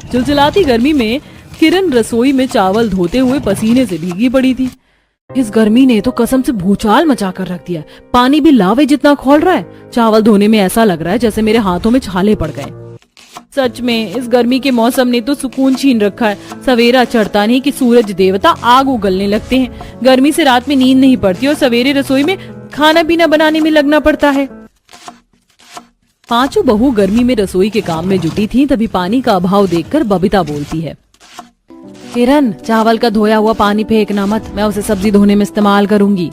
चिलचिलाती गर्मी में किरण रसोई में चावल धोते हुए पसीने से भीगी पड़ी थी। इस गर्मी ने तो कसम से भूचाल मचा कर रख दिया। पानी भी लावे जितना खौल रहा है। चावल धोने में ऐसा लग रहा है जैसे मेरे हाथों में छाले पड़ गए। सच में इस गर्मी के मौसम ने तो सुकून छीन रखा है। सवेरा चढ़ता नहीं कि सूरज देवता आग उगलने लगते हैं। गर्मी से रात में नींद नहीं पड़ती और सवेरे रसोई में खाना पीना बनाने में लगना पड़ता है। पांचों बहू गर्मी में रसोई के काम में जुटी थीं, तभी पानी का अभाव देखकर बबीता बोलती है, किरण, चावल का धोया हुआ पानी फेंकना मत, मैं उसे सब्जी धोने में इस्तेमाल करूंगी।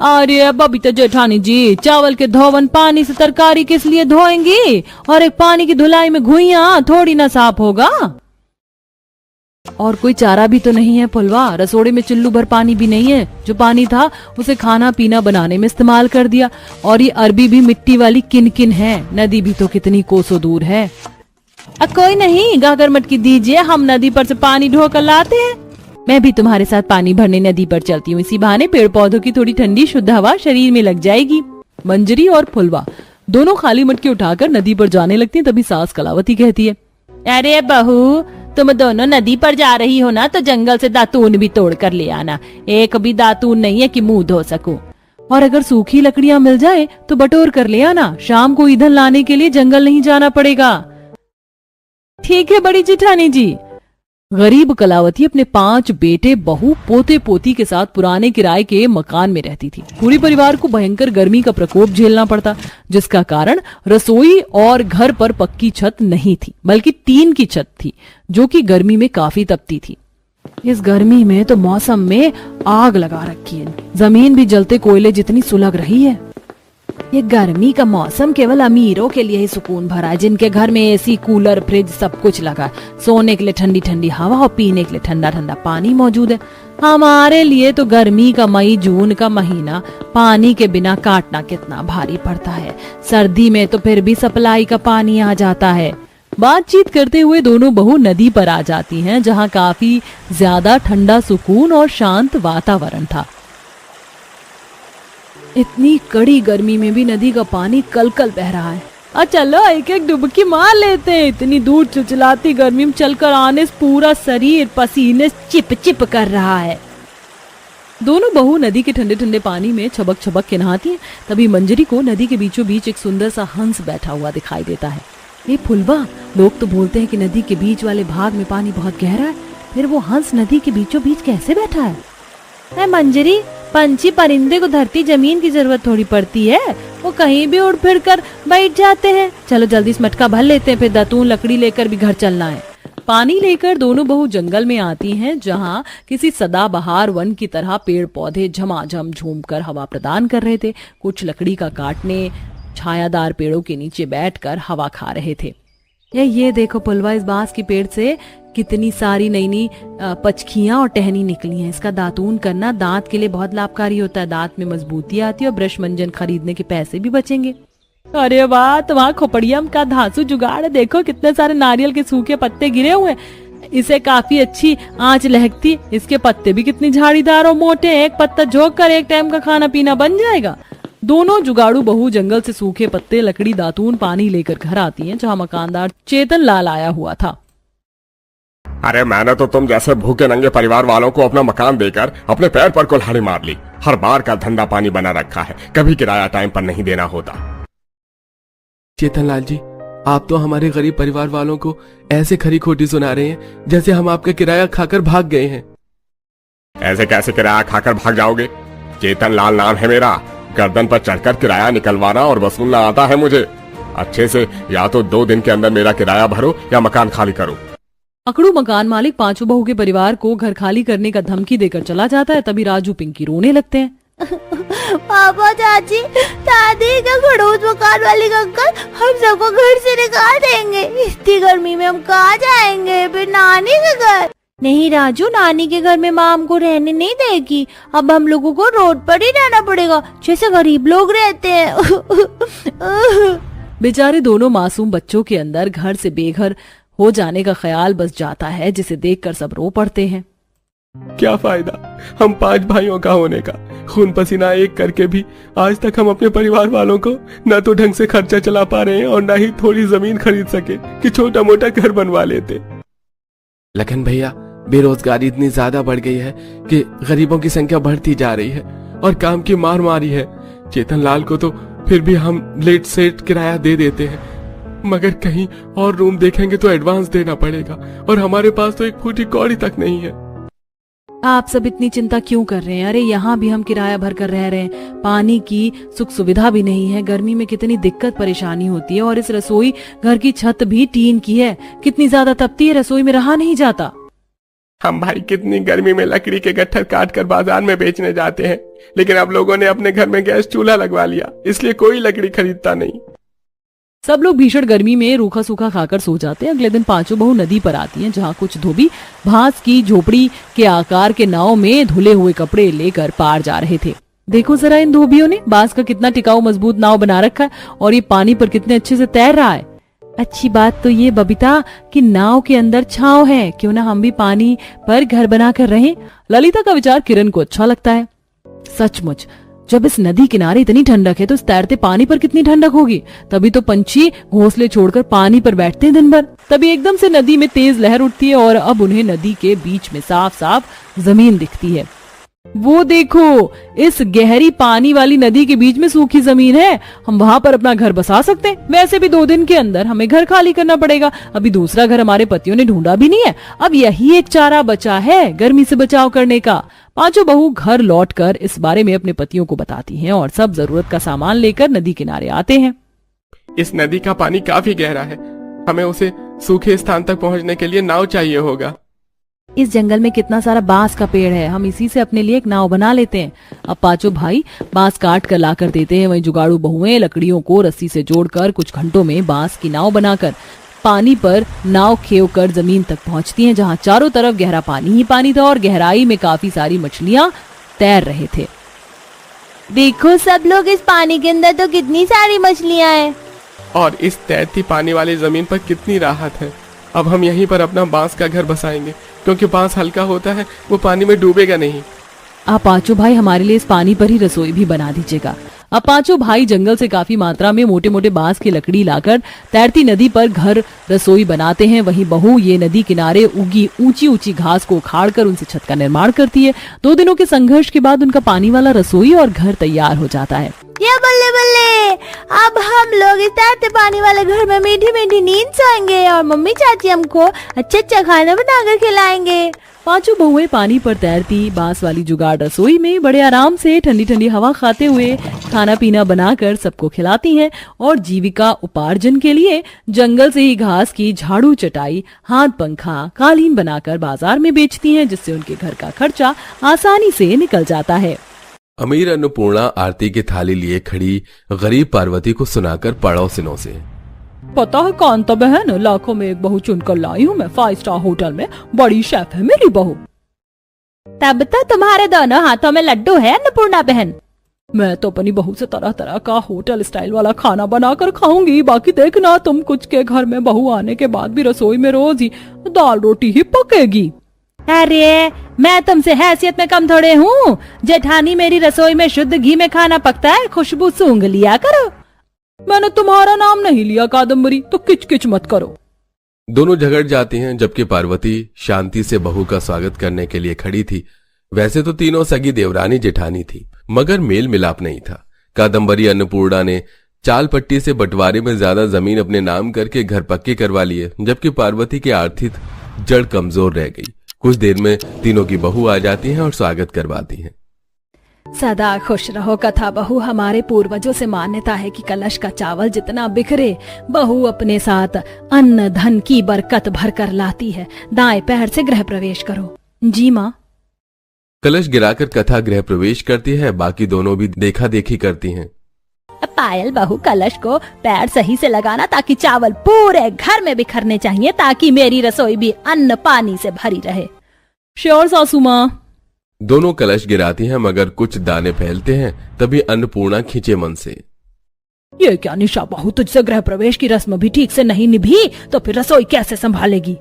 अरे बबीता जेठानी जी, चावल के धोवन पानी से तरकारी किस लिए धोएंगी? और एक पानी की धुलाई में घुइयां थोड़ी ना साफ होगा। और कोई चारा भी तो नहीं है फुलवा, रसोड़े में चुल्लू भर पानी भी नहीं है। जो पानी था उसे खाना पीना बनाने में इस्तेमाल कर दिया। और ये अरबी भी मिट्टी वाली किन है, नदी भी तो कितनी कोसों दूर है। कोई नहीं, गागर मटकी दीजिए, हम नदी पर से पानी ढोकर लाते हैं। मैं भी तुम्हारे साथ पानी भरने नदी पर चलती हूँ, इसी बहाने पेड़ पौधों की थोड़ी ठंडी शुद्ध हवा शरीर में लग जाएगी। मंजरी और फुलवा दोनों खाली मटकी उठाकर नदी पर जाने लगती हैं। तभी सास कलावती कहती है, अरे बहू, तुम दोनों नदी पर जा रही हो ना, तो जंगल से दातून भी तोड़ कर ले आना। एक भी दातून नहीं है कि मुंह धो सकूं। और अगर सूखी लकड़ियां मिल जाए तो बटोर कर ले आना, शाम को ईंधन लाने के लिए जंगल नहीं जाना पड़ेगा। ठीक है बड़ी जेठानी जी। गरीब कलावती अपने 5 बेटे, बहू, पोते पोती के साथ पुराने किराए के मकान में रहती थी। पूरे परिवार को भयंकर गर्मी का प्रकोप झेलना पड़ता, जिसका कारण रसोई और घर पर पक्की छत नहीं थी, बल्कि टीन की छत थी, जो कि गर्मी में काफी तपती थी। इस गर्मी में तो मौसम में आग लगा रखी है, जमीन भी जलते कोयले जितनी सुलग रही है। ये गर्मी का मौसम केवल अमीरों के लिए ही सुकून भरा है, जिनके घर में एसी, कूलर, फ्रिज सब कुछ लगा। सोने के लिए ठंडी ठंडी हवा और पीने के लिए ठंडा ठंडा पानी मौजूद है। हमारे लिए तो गर्मी का मई जून का महीना पानी के बिना काटना कितना भारी पड़ता है। सर्दी में तो फिर भी सप्लाई का पानी आ जाता है। बातचीत करते हुए दोनों बहू नदी पर आ जाती हैं, जहाँ काफी ज्यादा ठंडा सुकून और शांत वातावरण था। इतनी कड़ी गर्मी में भी नदी का पानी कल-कल बह रहा है। चलो एक एक डुबकी मार लेते हैं। इतनी दूर चिलचिलाती गर्मी में चलकर आने से पूरा शरीर पसीने चिप चिप कर रहा है। दोनों बहू नदी के ठंडे ठंडे पानी में छबक छबक के नहाती हैं। तभी मंजरी को नदी के बीचों बीच एक सुंदर सा हंस बैठा हुआ दिखाई देता है। ये फुलवा, लोग तो बोलते हैं कि नदी के बीच वाले भाग में पानी बहुत गहरा है, फिर वो हंस नदी के बीचों बीच कैसे बैठा है? मंजरी, पंछी परिंदे को धरती जमीन की जरूरत थोड़ी पड़ती है, वो कहीं भी उड़ फिर कर बैठ जाते हैं। चलो जल्दी इस मटका भर लेते हैं, फिर दातून लकड़ी लेकर भी घर चलना है। पानी लेकर दोनों बहू जंगल में आती हैं, जहाँ किसी सदाबहार वन की तरह पेड़ पौधे झमाझम झूमकर हवा प्रदान कर रहे थे। कुछ लकड़ी का काटने छायादार पेड़ों के नीचे बैठकर हवा खा रहे थे। ये देखो पुलवा, इस बांस की पेड़ से कितनी सारी नई नई पचखियां और टहनी निकली हैं। इसका दातून करना दांत के लिए बहुत लाभकारी होता है। दांत में मजबूती आती है और ब्रश मंजन खरीदने के पैसे भी बचेंगे। अरे वाह, तुम्हारा खोपड़िया का धांसू जुगाड़ है। देखो कितने सारे नारियल के सूखे पत्ते गिरे हुए, इसे काफी अच्छी आंच लहकती। इसके पत्ते भी कितनी झाड़ीदार और मोटे, एक पत्ता झोंक कर एक टाइम का खाना पीना बन जाएगा। दोनों जुगाड़ू बहू जंगल से सूखे पत्ते, लकड़ी, दातून, पानी लेकर घर आती हैं, जहाँ मकानदार चेतन लाल आया हुआ था। अरे मैंने तो तुम जैसे भूखे नंगे परिवार वालों को अपना मकान देकर अपने पैर पर कुल्हाड़ी मार ली। हर बार का धंधा पानी बना रखा है, कभी किराया टाइम पर नहीं देना होता। चेतन लाल जी, आप तो हमारे गरीब परिवार वालों को ऐसे खरी खोटी सुना रहे हैं जैसे हम आपका किराया खाकर भाग गए हैं। ऐसे कैसे किराया खाकर भाग जाओगे? चेतन लाल नाम है मेरा। गर्दन पर चढ़कर किराया निकलवाना और वसूलना आता है मुझे अच्छे से। या तो 2 दिन के अंदर मेरा किराया भरो या मकान खाली करो। अकड़ू मकान मालिक पांचों बहू के परिवार को घर खाली करने का धमकी देकर चला जाता है। तभी राजू पिंकी रोने लगते हैं। पापा, चाची, दादी, क्या खड़ूस मकान वाले अंकल हम सबको घर से निकाल देंगे। इतनी गर्मी में हम कहाँ जाएंगे? फिर नानी के घर? नहीं राजू, नानी के घर में माँ हमको रहने नहीं देगी। अब हम लोगों को रोड पर ही रहना पड़ेगा, जैसे गरीब लोग रहते हैं। बेचारे दोनों मासूम बच्चों के अंदर घर से बेघर हो जाने का ख्याल बस जाता है, जिसे देखकर सब रो पड़ते हैं। क्या फायदा हम 5 भाइयों का होने का, खून पसीना एक करके भी आज तक हम अपने परिवार वालों को न तो ढंग से खर्चा चला पा रहे हैं और न ही थोड़ी जमीन खरीद सके कि छोटा मोटा घर बनवा लेते। लखन भैया, बेरोजगारी इतनी ज्यादा बढ़ गई है कि गरीबों की संख्या बढ़ती जा रही है और काम की मार मारी है। चेतन लाल को तो फिर भी हम लेट सेट किराया दे देते हैं, मगर कहीं और रूम देखेंगे तो एडवांस देना पड़ेगा और हमारे पास तो एक फूटी कौड़ी तक नहीं है। आप सब इतनी चिंता क्यों कर रहे हैं? अरे यहाँ भी हम किराया भर कर रह रहे हैं, पानी की सुख सुविधा भी नहीं है, गर्मी में कितनी दिक्कत परेशानी होती है, और इस रसोई घर की छत भी टीन की है, कितनी ज्यादा तपती है, रसोई में रहा नहीं जाता। हम भाई कितनी गर्मी में लकड़ी के गट्ठर काट कर बाजार में बेचने जाते हैं, लेकिन अब लोगों ने अपने घर में गैस चूल्हा लगवा लिया, इसलिए कोई लकड़ी खरीदता नहीं। सब लोग भीषण गर्मी में रूखा सूखा खाकर सो जाते हैं। अगले दिन पांचों बहू नदी पर आती हैं, जहाँ कुछ धोबी भांस की झोपड़ी के आकार के नाव में धुले हुए कपड़े लेकर पार जा रहे थे। देखो जरा इन धोबियों ने बांस का कितना टिकाऊ मजबूत नाव बना रखा है, और ये पानी पर कितने अच्छे से तैर रहा है। अच्छी बात तो ये बबीता कि नाव के अंदर छांव है, क्यों ना हम भी पानी पर घर बना कर रहें। ललिता का विचार किरण को अच्छा लगता है। सचमुच जब इस नदी किनारे इतनी ठंडक है तो इस तैरते पानी पर कितनी ठंडक होगी। तभी तो पंछी घोंसले छोड़कर पानी पर बैठते हैं दिन भर। तभी एकदम से नदी में तेज लहर उठती है और अब उन्हें नदी के बीच में साफ साफ जमीन दिखती है। वो देखो, इस गहरी पानी वाली नदी के बीच में सूखी जमीन है, हम वहाँ पर अपना घर बसा सकते हैं। वैसे भी 2 दिन के अंदर हमें घर खाली करना पड़ेगा, अभी दूसरा घर हमारे पतियों ने ढूंढा भी नहीं है। अब यही एक चारा बचा है गर्मी से बचाव करने का। पांचों बहू घर लौटकर इस बारे में अपने पतियों को बताती हैं और सब जरूरत का सामान लेकर नदी किनारे आते हैं। इस नदी का पानी काफी गहरा है, हमें उसे सूखे स्थान तक पहुंचने के लिए नाव चाहिए होगा। इस जंगल में कितना सारा बांस का पेड़ है, हम इसी से अपने लिए एक नाव बना लेते हैं। अब पांचों भाई बांस काट कर ला कर देते हैं, वहीं जुगाड़ू बहुएं लकड़ियों को रस्सी से जोड़कर कुछ घंटों में बांस की नाव बनाकर पानी पर नाव खेव कर जमीन तक पहुंचती हैं, जहां चारों तरफ गहरा पानी ही पानी था और गहराई में काफी सारी मछलियां तैर रहे थे। देखो सब लोग, इस पानी के अंदर तो कितनी सारी मछलियां हैं और इस तैरती पानी वाली जमीन पर कितनी राहत है। अब हम यहीं पर अपना बांस का घर बसाएंगे, क्योंकि बांस हल्का होता है, वो पानी में डूबेगा नहीं। आप पांचों भाई हमारे लिए इस पानी पर ही रसोई भी बना दीजिएगा। अब पांचों भाई जंगल से काफी मात्रा में मोटे मोटे बांस की लकड़ी लाकर तैरती नदी पर घर रसोई बनाते हैं। वहीं बहू ये नदी किनारे उगी ऊंची ऊंची घास को उखाड़कर उनसे छत का निर्माण करती है। 2 दिनों के संघर्ष के बाद उनका पानी वाला रसोई और घर तैयार हो जाता है। ये बल्ले बल्ले, अब हम लोग इस तैरते पानी वाले घर में मीठी मीठी नींद सोएंगे और मम्मी चाची हमको अच्छा अच्छा खाना बनाकर खिलाएंगे। पांचों बहुएं पानी पर तैरती बांस वाली जुगाड़ रसोई में बड़े आराम से ठंडी ठंडी हवा खाते हुए खाना पीना बनाकर सबको खिलाती हैं और जीविका उपार्जन के लिए जंगल से ही घास की झाड़ू चटाई हाथ पंखा कालीन बनाकर बाजार में बेचती हैं, जिससे उनके घर का खर्चा आसानी से निकल जाता है। अमीर अन्नपूर्णा आरती की थाली लिए खड़ी गरीब पार्वती को सुनाकर पड़ोसिनों से, पता है कांता बहन, लाखों में एक बहू चुनकर लाई हूँ मैं, 5 स्टार होटल में बड़ी शेफ है मेरी बहू। तब तो तुम्हारे दोनों हाथों में लड्डू है अन्नपूर्णा बहन। मैं तो अपनी बहू से तरह तरह का होटल स्टाइल वाला खाना बनाकर खाऊंगी, बाकी देखना तुम कुछ के घर में बहू आने के बाद भी रसोई में रोज ही दाल रोटी ही पकेगी। अरे मैं तुमसे हैसियत में कम थोड़े हूँ, जेठानी मेरी रसोई में शुद्ध घी में खाना पकता है, खुशबू सूंघ लिया करो। मैंने तुम्हारा नाम नहीं लिया कादम्बरी, तो किच किच मत करो। दोनों झगड़ जाती हैं, जबकि पार्वती शांति से बहू का स्वागत करने के लिए खड़ी थी। वैसे तो तीनों सगी देवरानी जेठानी थी, मगर मेल मिलाप नहीं था। कादम्बरी अन्नपूर्णा ने चाल पट्टी से बंटवारे में ज्यादा जमीन अपने नाम करके घर पक्के करवा लिए, जबकि पार्वती की आर्थिक जड़ कमजोर रह गई। कुछ देर में तीनों की बहू आ जाती हैं और स्वागत करवाती हैं। सदा खुश रहो कथा बहू, हमारे पूर्वजों से मान्यता है कि कलश का चावल जितना बिखरे बहू अपने साथ अन्न धन की बरकत भर कर लाती है। दाएं पैर से गृह प्रवेश करो। जी माँ। कलश गिराकर कथा गृह प्रवेश करती है, बाकी दोनों भी देखा देखी करती हैं। पायल बहू, कलश को पैर सही से लगाना ताकि चावल पूरे घर में बिखरने चाहिए, ताकि मेरी रसोई भी अन्न पानी से भरी रहे। श्योर सासू माँ। दोनों कलश गिराती हैं, मगर कुछ दाने फैलते हैं। तभी अन्नपूर्णा खींचे मन से, ये क्या निशा बहू, तुझसे गृह प्रवेश की रस्म भी ठीक से नहीं निभी तो फिर रसोई कैसे संभालेगी।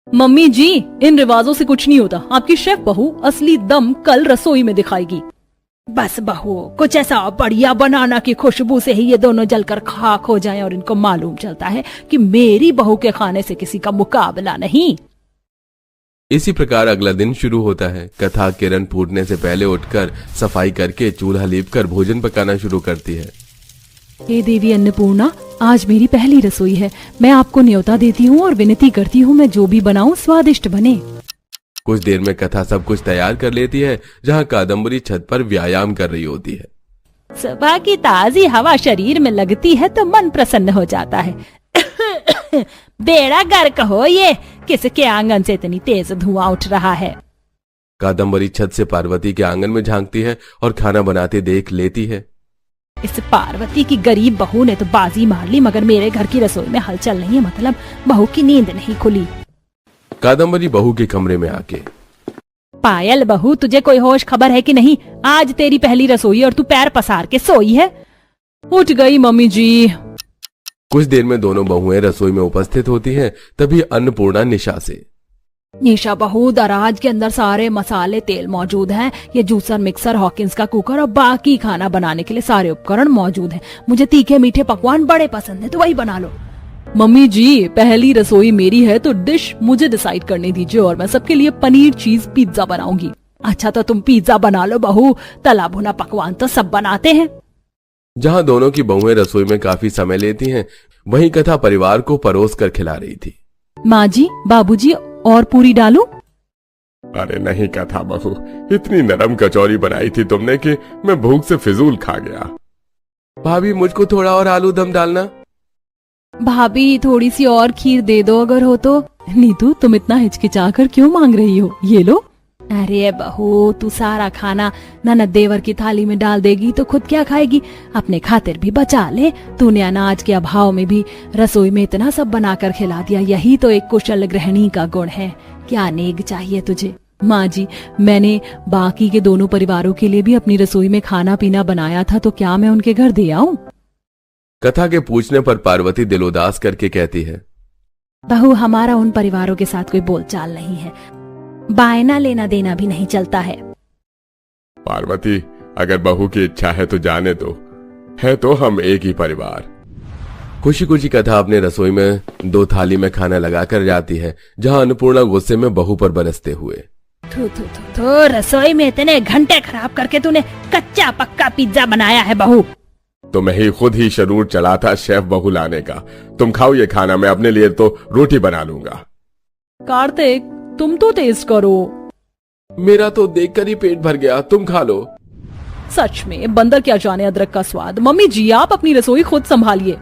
मम्मी जी, इन रिवाजों से कुछ नहीं होता। आपकी शेफ बहू असली दम कल रसोई में दिखाएगी। बस बहू, कुछ ऐसा बढ़िया बनाना की खुशबू से ही ये दोनों जलकर खाक हो जाएं और इनको मालूम चलता है कि मेरी बहू के खाने से किसी का मुकाबला नहीं। इसी प्रकार अगला दिन शुरू होता है। कथा किरण फूटने से पहले उठकर सफाई करके चूल्हा लीपकर भोजन पकाना शुरू करती है। हे देवी अन्नपूर्णा, आज मेरी पहली रसोई है। मैं आपको न्योता देती हूँ और विनती करती हूँ मैं जो भी बनाऊं स्वादिष्ट बने। कुछ देर में कथा सब कुछ तैयार कर लेती है, जहाँ कादम्बरी छत पर व्यायाम कर रही होती है। सुबह की ताजी हवा शरीर में लगती है तो मन प्रसन्न हो जाता है। बेड़ा गर्क हो ये, किसके आंगन से इतनी तेज धुआं उठ रहा है। कादम्बरी छत से पार्वती के आंगन में झांकती है और खाना बनाते देख लेती है। इस पार्वती की गरीब बहू ने तो बाजी मार ली, मगर मेरे घर की रसोई में हलचल नहीं है। मतलब बहू की नींद नहीं खुली। कादम्बरी बहू के कमरे में आके, पायल बहू, तुझे कोई होश खबर है कि नहीं? आज तेरी पहली रसोई और तू पैर पसार के सोई है। उठ गई मम्मी जी। कुछ देर में दोनों बहुएं रसोई में उपस्थित होती हैं। तभी अन्नपूर्णा निशा से, निशा बहू, दराज के अंदर सारे मसाले तेल मौजूद हैं। ये जूसर, मिक्सर, हॉकिंस का कुकर और बाकी खाना बनाने के लिए सारे उपकरण मौजूद हैं। मुझे तीखे मीठे पकवान बड़े पसंद है, तो वही बना लो। मम्मी जी, पहली रसोई मेरी है तो डिश मुझे डिसाइड करने दीजिए और मैं सबके लिए पनीर चीज पिज्जा बनाऊंगी। अच्छा, तो तुम पिज्जा बना लो बहू, तला भुना पकवान तो सब बनाते हैं। जहाँ दोनों की बहुएं रसोई में काफी समय लेती हैं, वहीं कथा परिवार को परोस कर खिला रही थी। माँ जी, बाबूजी, और पूरी डालूं? अरे नहीं कथा बहू, इतनी नरम कचौरी बनाई थी तुमने कि मैं भूख से फिजूल खा गया। भाभी, मुझको थोड़ा और आलू दम डालना। भाभी, थोड़ी सी और खीर दे दो अगर हो तो। नीतू, तुम इतना हिचकिचाकर क्यों मांग रही हो? ये लो। अरे बहू, तू सारा खाना ननद देवर की थाली में डाल देगी तो खुद क्या खाएगी? अपने खातिर भी बचा ले। तूने अनाज के अभाव में भी रसोई में इतना सब बनाकर खिला दिया। यही तो एक कुशल गृहिणी का गुण है। क्या नेग चाहिए तुझे? माँ जी, मैंने बाकी के दोनों परिवारों के लिए भी अपनी रसोई में खाना पीना बनाया था, तो क्या मैं उनके घर दे आऊं? कथा के पूछने पर पार्वती दिल उदास करके कहती है, बहू, हमारा उन परिवारों के साथ कोई बोलचाल नहीं है। बायना लेना देना भी नहीं चलता है। पार्वती, अगर बहू की इच्छा है तो जाने दो, है तो हम एक ही परिवार। खुशी खुशी कथा अपने रसोई में 2 थाली में खाना लगाकर जाती है, जहां अन्नपूर्णा गुस्से में बहू पर बरसते हुए, थू थू थू थू, रसोई में इतने घंटे खराब करके तूने कच्चा पक्का पिज्जा बनाया है बहू। तो मैं ही खुद ही शरूर चला था शेफ बहू लाने का। तुम खाओ ये खाना, मैं अपने लिए तो रोटी बना लूंगा। कार्तिक, तुम तो टेस्ट करो। मेरा तो देखकर ही पेट भर गया, तुम खा लो। सच में बंदर क्या जाने अदरक का स्वाद। मम्मी जी, आप अपनी रसोई खुद संभालिए।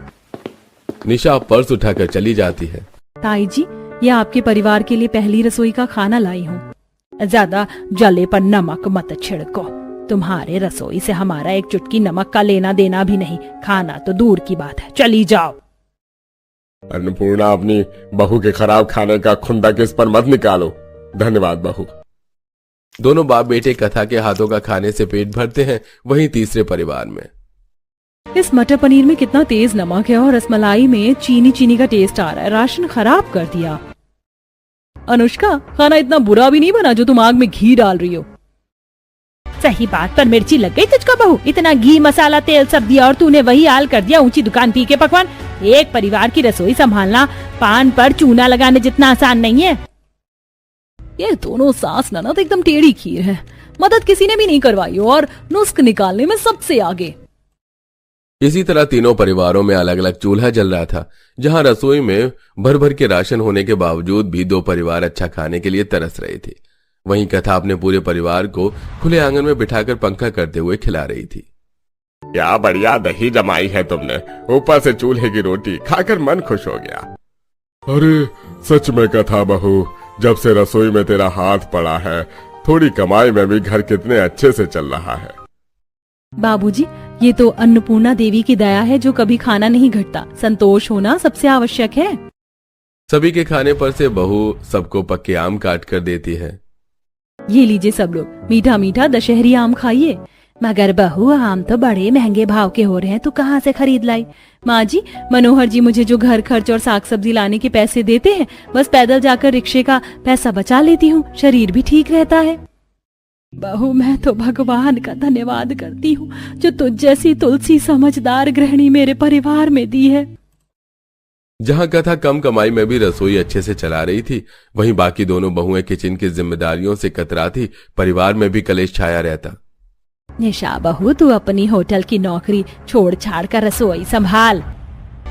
निशा पर्स उठाकर चली जाती है। ताई जी, ये आपके परिवार के लिए पहली रसोई का खाना लाई हूँ। ज्यादा जले पर नमक मत छिड़को। तुम्हारे रसोई से हमारा एक चुटकी नमक का लेना देना भी नहीं। खाना तो दूर की बात है, चली जाओ। अन्नपूर्णा, अपनी बहू के खराब खाने का खुंदक इस पर मत निकालो। धन्यवाद बहू। दोनों बाप बेटे कथा के हाथों का खाने से पेट भरते हैं। वहीं तीसरे परिवार में, इस मटर पनीर में कितना तेज नमक है और रसमलाई में चीनी चीनी का टेस्ट आ रहा है। राशन खराब कर दिया। अनुष्का, खाना इतना बुरा भी नहीं बना जो तुम आग में घी डाल रही हो। सही बात पर मिर्ची लग गई तुझको बहू। इतना घी मसाला तेल सब दिया और तूने वही हाल कर दिया। ऊंची दुकान तीखे पकवान। एक परिवार की रसोई संभालना पान पर चूना लगाने जितना आसान नहीं है। ये दोनों सास ननद एकदम टेढ़ी खीर है। मदद किसी ने भी नहीं करवाई और नुस्ख निकालने में सबसे आगे। इसी तरह तीनों परिवारों में अलग अलग चूल्हा जल रहा था, जहां रसोई में भर भर के राशन होने के बावजूद भी 2 परिवार अच्छा खाने के लिए तरस रहे थे। वहीं कथा अपने पूरे परिवार को खुले आंगन में बिठाकर पंखा करते हुए खिला रही थी। क्या बढ़िया दही जमाई है तुमने, ऊपर से चूल्हे की रोटी, खाकर मन खुश हो गया। अरे सच में कथा बहू, जब से रसोई में तेरा हाथ पड़ा है, थोड़ी कमाई में भी घर कितने अच्छे से चल रहा है। बाबूजी, ये तो अन्नपूर्णा देवी की दया है जो कभी खाना नहीं घटता। संतोष होना सबसे आवश्यक है। सभी के खाने पर से बहू सबको पक्के आम काट कर देती है। ये लीजिए सब लोग, मीठा मीठा दशहरी आम खाइए। मगर बहू आम तो बड़े महंगे भाव के हो रहे हैं, तू कहाँ से खरीद लाई? माँ जी, मनोहर जी मुझे जो घर खर्च और साग सब्जी लाने के पैसे देते हैं, बस पैदल जाकर रिक्शे का पैसा बचा लेती हूँ, शरीर भी ठीक रहता है। बहू, मैं तो भगवान का धन्यवाद करती हूँ जो तुझ जैसी तुलसी समझदार गृहिणी मेरे परिवार में दी है। जहां कथा कम कमाई में भी रसोई अच्छे से चला रही थी, वहीं बाकी दोनों बहुएं किचन की जिम्मेदारियों से कतराती परिवार में भी कलेश छाया रहता। निशा बहू, तू अपनी होटल की नौकरी छोड़ छाड़ कर रसोई संभाल।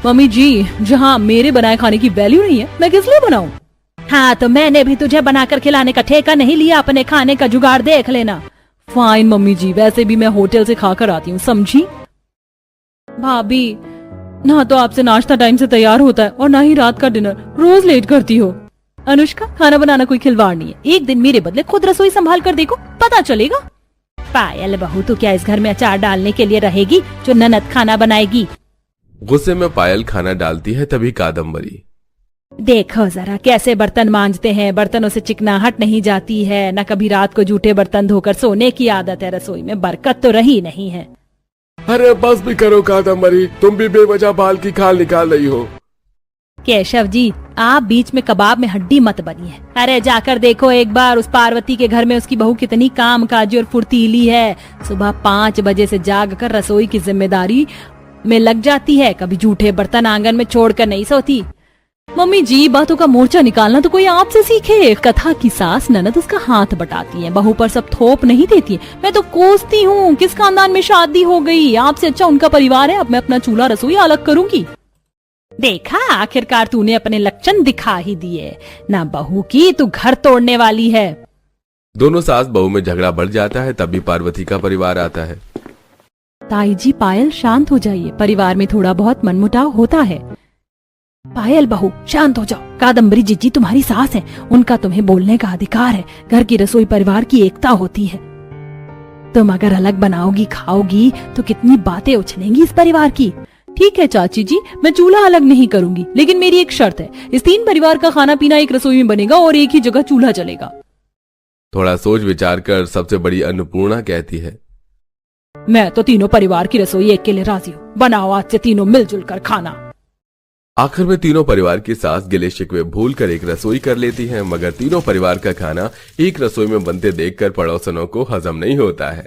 मम्मी जी, जहाँ मेरे बनाए खाने की वैल्यू नहीं है, मैं किस लिए बनाऊं? हाँ, तो मैंने भी तुझे बनाकर खिलाने का ठेका नहीं लिया, अपने खाने का जुगाड़ देख लेना। फाइन मम्मी जी, वैसे भी मैं होटल से खाकर आती हूँ, समझी? भाभी, ना तो आपसे नाश्ता टाइम से तैयार होता है और ना ही रात का डिनर, रोज लेट करती हो। अनुष्का, खाना बनाना कोई खिलवाड़ नहीं है, एक दिन मेरे बदले खुद रसोई संभाल कर देखो, पता चलेगा। पायल बहू, तू क्या इस घर में अचार डालने के लिए रहेगी जो ननद खाना बनाएगी? गुस्से में पायल खाना डालती है, तभी कादम्बरी। देखो जरा कैसे बर्तन मांजते हैं, बर्तनों से चिकनाहट नहीं जाती है, न कभी रात को जूठे बर्तन धोकर सोने की आदत है, रसोई में बरकत तो रही नहीं है। अरे बस भी करो कादम्बरी, तुम भी बेवजह बाल की खाल निकाल रही हो। केशव जी, आप बीच में कबाब में हड्डी मत बनिए। अरे जाकर देखो एक बार उस पार्वती के घर में उसकी बहू कितनी कामकाजी और फुर्तीली है। सुबह 5 बजे से जाग कर रसोई की जिम्मेदारी में लग जाती है, कभी जूठे बर्तन आंगन में छोड़कर नहीं सोती। मम्मी जी, बातों का मोर्चा निकालना तो कोई आपसे सीखे। कथा की सास ननद उसका हाथ बटाती है, बहू पर सब थोप नहीं देती है। मैं तो कोसती हूँ, किस खानदान में शादी हो गई, आपसे अच्छा उनका परिवार है। अब मैं अपना चूल्हा रसोई अलग करूंगी। देखा, आखिरकार तूने अपने लक्षण दिखा ही दिए। ना बहू की तू घर तोड़ने वाली है। दोनों सास बहू में झगड़ा बढ़ जाता है, तभी पार्वती का परिवार आता है। ताई जी, पायल शांत हो जाइए, परिवार में थोड़ा बहुत मनमुटाव होता है। पायल बहू शांत हो जाओ, कादम्बरी जीजी तुम्हारी सास है, उनका तुम्हें बोलने का अधिकार है। घर की रसोई परिवार की एकता होती है। तुम अगर अलग बनाओगी खाओगी तो कितनी बातें उछलेंगी इस परिवार की। ठीक है चाची जी, मैं चूल्हा अलग नहीं करूंगी, लेकिन मेरी एक शर्त है, इस 3 परिवार का खाना पीना एक रसोई में बनेगा और एक ही जगह चूल्हा चलेगा। थोड़ा सोच विचार कर सबसे बड़ी अन्नपूर्णा कहती है, मैं तो तीनों परिवार की रसोई एक के लिए राजी हूँ। बनाओ आज से तीनों मिलजुल कर खाना। आखिर में तीनों परिवार की सास गिले शिकवे भूल कर एक रसोई कर लेती हैं, मगर तीनों परिवार का खाना एक रसोई में बनते देखकर पड़ोसनों को हजम नहीं होता है।